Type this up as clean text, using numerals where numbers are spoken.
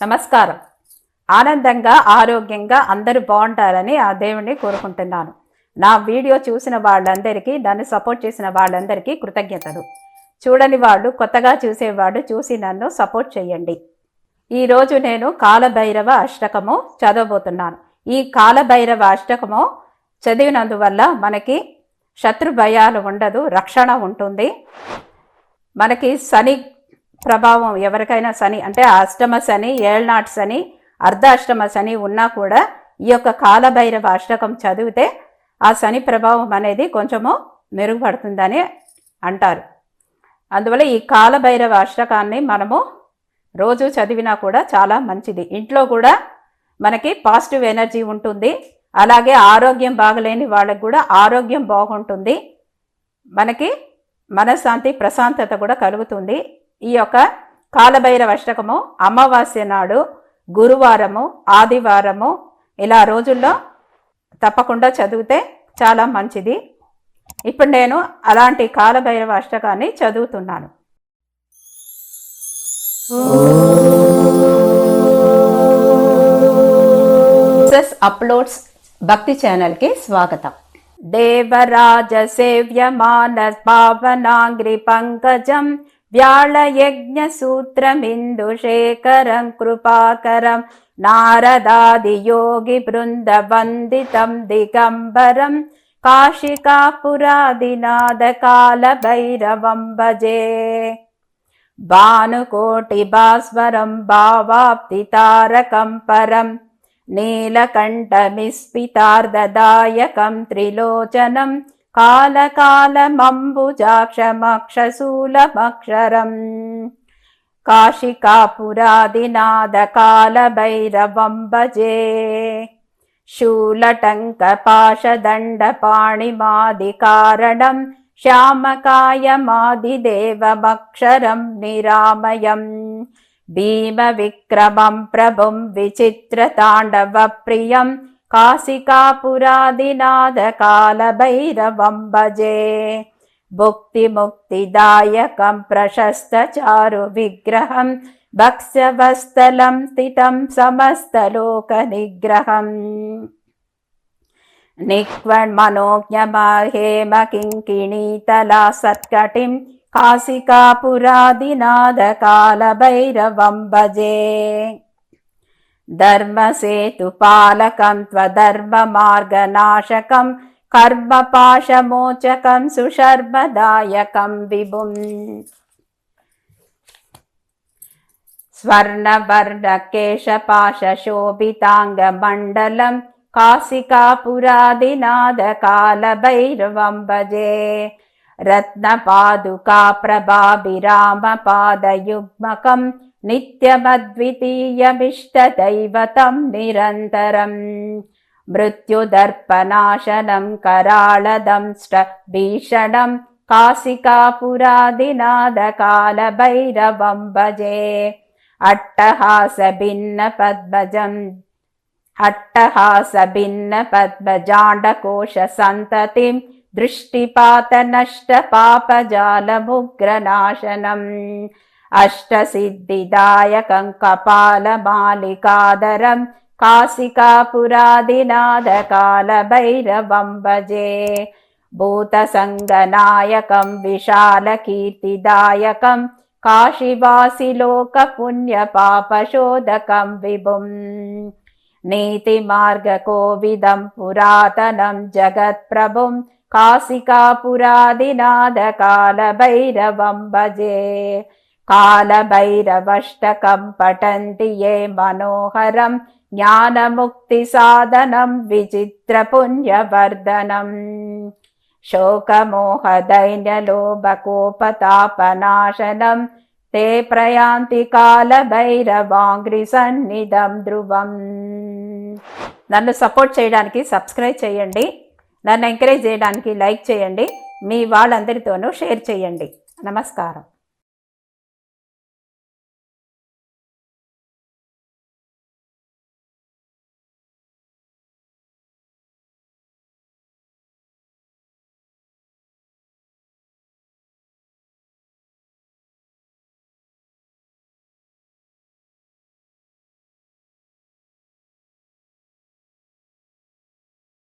నమస్కారం. ఆనందంగా ఆరోగ్యంగా అందరూ బాగుంటారని ఆ దేవుణ్ణి కోరుకుంటున్నాను. నా వీడియో చూసిన వాళ్ళందరికీ, నన్ను సపోర్ట్ చేసిన వాళ్ళందరికీ కృతజ్ఞతలు. చూడని వాళ్ళు, కొత్తగా చూసేవాళ్ళు చూసి నన్ను సపోర్ట్ చేయండి. ఈరోజు నేను కాలభైరవ అష్టకము చదవబోతున్నాను. ఈ కాలభైరవ అష్టకము చదివినందువల్ల మనకి శత్రు భయాలు ఉండదు, రక్షణ ఉంటుంది. మనకి శని ప్రభావం, ఎవరికైనా శని అంటే అష్టమ శని, ఏళ్నాటి శని, అర్ధాష్టమ శని ఉన్నా కూడా ఈ యొక్క కాలభైరవ అష్టకం చదివితే ఆ శని ప్రభావం అనేది కొంచెము మెరుగుపడుతుందని అంటారు. అందువల్ల ఈ కాలభైరవ అష్టకాన్ని మనము రోజు చదివినా కూడా చాలా మంచిది. ఇంట్లో కూడా మనకి పాజిటివ్ ఎనర్జీ ఉంటుంది. అలాగే ఆరోగ్యం బాగలేని వాళ్ళకి కూడా ఆరోగ్యం బాగుంటుంది. మనకి మనశ్శాంతి, ప్రశాంతత కూడా కలుగుతుంది. ఈ యొక్క కాలభైరవ అష్టకము అమావాస్య నాడు, గురువారము, ఆదివారము ఇలా రోజుల్లో తప్పకుండా చదివితే చాలా మంచిది. ఇప్పుడు నేను అలాంటి కాలభైరవ అష్టకాన్ని చదువుతున్నాను. అప్లోడ్స్ భక్తి ఛానల్కి స్వాగతం. దేవరాజ సేవ్యమాన పావనాంగ్రి పంకజం వ్యాళయజ్ఞ సూత్రమిందుశేఖరం కృపాకరం నారదాది యోగి బృంద వందితం దిగంబరం కాశికాపురాదినాథ కాలభైరవం భజే. భానుకోటి భాస్వరం భావాప్తి తారకం పరం నీలకంఠమిస్ఫితార్ధదాయకం త్రిలోచనం కాలకాలమంబుజాక్షమక్షశూలమక్షరం కాశికాపురాదినాథ కాలభైరవం భజే. శూలటంకపాశదండపాణిమాదికారణం శ్యామకాయమాదిదేవమక్షరం నిరామయం భీమవిక్రమం ప్రభుం విచిత్రతాండవప్రియం కాశికాపురాదినాథ కాలభైరవం భజే. భుక్తిముక్తిదాయకం ప్రశస్తచారు విగ్రహం భక్ష్యవస్థలం స్థితం సమస్తలోక నిగ్రహం నిక్వణ్మనోజ్ఞమహేమ కింకిణీతలా సత్కటిం కాశికాపురాదినాథ కాలభైరవం భజే. ధర్మసేతుపాలకం త్వధర్మమార్గనాశకం కర్మపాశమోచకం సుశర్మదాయకం విభుం స్వర్ణవర్ణకేశపాశోభితాంగమండలం కాశికాపురాదినాథ కాలభైరవం భజే. రత్నపాదుకా ప్రభాభిరామపాదయుగ్మకం నిత్యమద్వితీయమిష్టదైవతం నిరంతరం మృత్యుదర్పనాశనం కరాళదంష్ట భీషణం కాశికాపురాదినాథ కాలభైరవం భజే. అట్టహాసభిన్న పద్మజాండకోశ సంతతిం దృష్టిపాతనష్ట పాపజాలముగ్రనాశనం అష్టసిద్ధిదాయకం కపాలమాలికాదరం కాశికాపురాదినాథ కాలభైరవం భజే. భూతసంగనాయకం విశాలకీర్తిదాయకం కాశీవాసిలోకపుణ్యపాపశోధకం విభుం నీతిమార్గకోవిదం పురాతనం జగత్ప్రభుం కాశికాపురాదినాథ కాలభైరవం భజే. కాలభైరవష్టకం పఠంతి ఏ మనోహరం జ్ఞానముక్తిసాధనం విచిత్రపుణ్యవర్ధనం శోకమోహదైన్యలోభకోపతాపనాశనం తే ప్రయాంతి కాలభైరవాంగ్రి సన్నిధం ధ్రువం. నన్ను సపోర్ట్ చేయడానికి సబ్స్క్రైబ్ చేయండి. నన్ను ఎంకరేజ్ చేయడానికి లైక్ చేయండి. మీ వాళ్ళందరితోనూ షేర్ చేయండి. నమస్కారం.